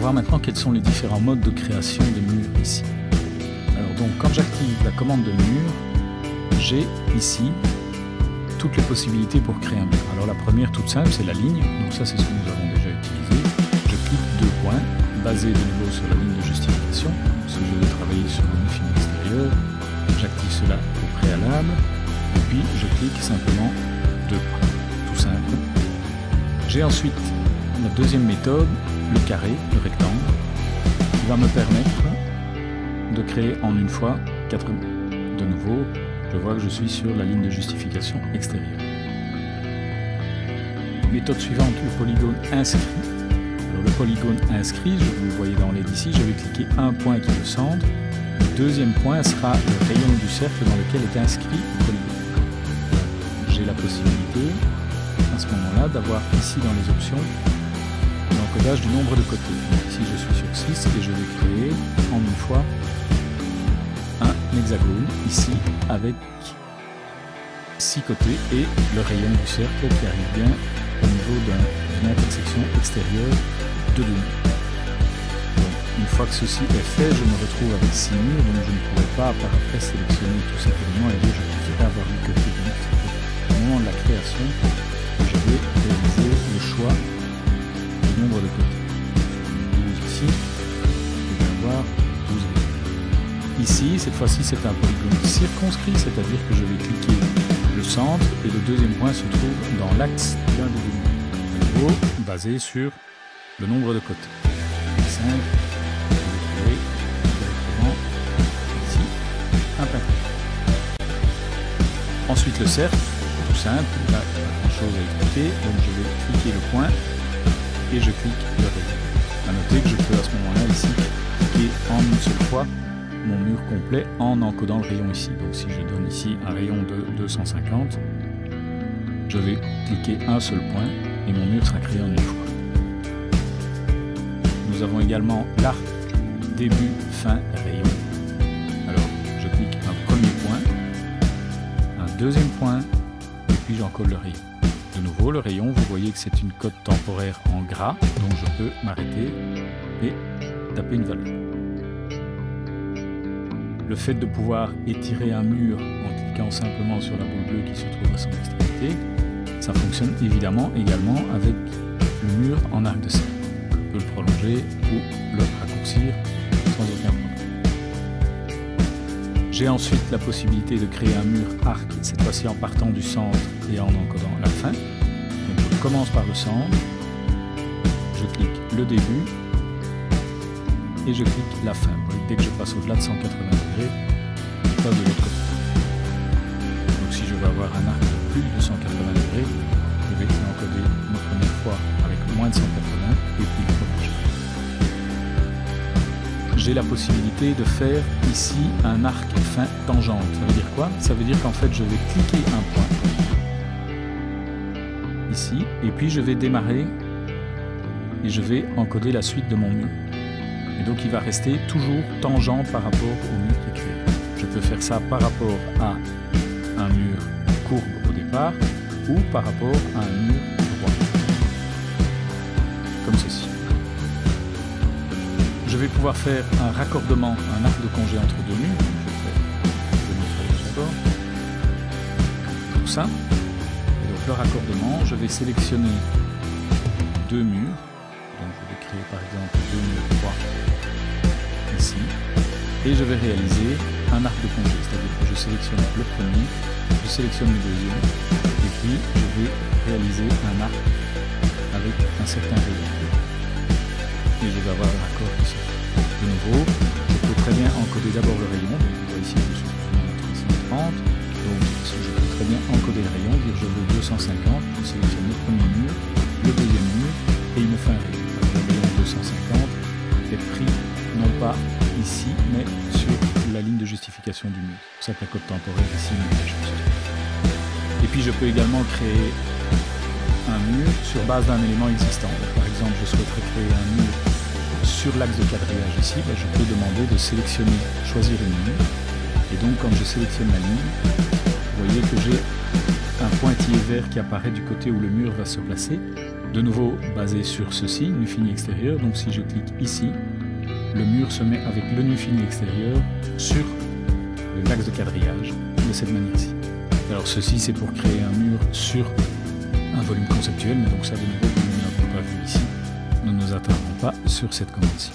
voir maintenant quels sont les différents modes de création de murs ici. Alors donc quand j'active la commande de mur, j'ai ici toutes les possibilités pour créer un mur. Alors la première toute simple, c'est la ligne, donc ça c'est ce que nous avons déjà utilisé. Je clique deux points, basé de nouveau sur la ligne de justification, parce que je vais travailler sur le mur film extérieur. J'active cela au préalable, et puis je clique simplement deux points, tout simple. J'ai ensuite la deuxième méthode, le carré, le rectangle, qui va me permettre de créer en une fois 4 murs. De nouveau, je vois que je suis sur la ligne de justification extérieure. Méthode suivante, le polygone inscrit. Alors le polygone inscrit, vous le voyez dans l'aide ici, je vais cliquer un point qui est le centre. Le deuxième point sera le rayon du cercle dans lequel est inscrit le polygone. J'ai la possibilité, à ce moment-là, d'avoir ici dans les options l'encodage du nombre de côtés. Donc ici je suis sur 6 et je vais créer en une fois un hexagone ici avec 6 côtés et le rayon du cercle qui arrive bien au niveau d'une intersection extérieure de 2 murs. Donc une fois que ceci est fait, je me retrouve avec 6 murs, donc je ne pourrai pas par après sélectionner tous ces éléments et dire je préfère avoir une copie de mur. Au moment de la création, je vais réaliser le choix du nombre de côtés. 12 ici, je vais avoir 12 murs. Ici, cette fois-ci, c'est un polygone circonscrit, c'est-à-dire que je vais cliquer le centre et le deuxième point se trouve dans l'axe d'un des deux murs. De nouveau, basé sur le nombre de côtés. 5, je vais créer directement ici un pentagramme. Ensuite, le cercle, tout simple, là, il n'y a pas grand-chose à expliquer, donc je vais cliquer le point et je clique le rayon. A noter que je peux à ce moment-là ici cliquer en une seule fois mon mur complet en encodant le rayon ici. Donc si je donne ici un rayon de 250, je vais cliquer un seul point et mon mur sera créé en une fois. Nous avons également l'arc début, fin, rayon. Alors je clique un premier point, un deuxième point et puis j'encode le rayon. De nouveau le rayon, vous voyez que c'est une cote temporaire en gras, donc je peux m'arrêter et taper une valeur. Le fait de pouvoir étirer un mur en cliquant simplement sur la boule bleue qui se trouve à son extrémité, ça fonctionne évidemment également avec le mur en arc de cercle. On peut le prolonger ou le raccourcir sans aucun problème. J'ai ensuite la possibilité de créer un mur arc, cette fois-ci en partant du centre et en encodant la fin. Donc je commence par le centre, je clique le début, et je clique la fin. Dès que je passe au-delà de 180 degrés, je passe de l'autre côté. Donc si je veux avoir un arc de plus de 180 degrés, je vais l'encoder une première fois avec moins de 180 et puis le prolonger. J'ai la possibilité de faire ici un arc fin tangente. Ça veut dire quoi? Ça veut dire qu'en fait je vais cliquer un point ici et puis je vais démarrer et je vais encoder la suite de mon mur. Et donc il va rester toujours tangent par rapport au mur qui est créé. Je peux faire ça par rapport à un mur courbe au départ ou par rapport à un mur droit. Comme ceci. Je vais pouvoir faire un raccordement, un arc de congé entre deux murs. Je fais deux murs d'abord. Tout ça. Et donc le raccordement, je vais sélectionner deux murs. Donc je vais créer par exemple deux murs 3 ici et je vais réaliser un arc de congé, c'est-à-dire que je sélectionne le premier, je sélectionne le deuxième et puis je vais réaliser un arc avec un certain rayon et je vais avoir un raccord ici. De nouveau, je peux très bien encoder d'abord le rayon, donc vous voyez ici je suis sur 330, donc je peux très bien encoder le rayon, dire je veux 250, je sélectionne le premier mur, le deuxième mur et il me fait un rayon. Le rayon 250 est pris non pas ici mais sur la ligne de justification du mur. C'est pour ça que la cote temporaire ici me fait chose. Et puis je peux également créer un mur sur base d'un élément existant. Par exemple, je souhaiterais créer un mur sur l'axe de quadrillage ici, je peux demander de sélectionner, choisir une ligne. Et donc quand je sélectionne la ligne, vous voyez que j'ai un pointillé vert qui apparaît du côté où le mur va se placer. De nouveau basé sur ceci, nu fini extérieur, donc si je clique ici, le mur se met avec le nu fini extérieur sur l'axe de quadrillage de cette manière-ci. Alors ceci c'est pour créer un mur sur un volume conceptuel, mais donc ça de nouveau, comme nous ne l'avons pas vu ici, nous ne nous attardons pas sur cette commande-ci.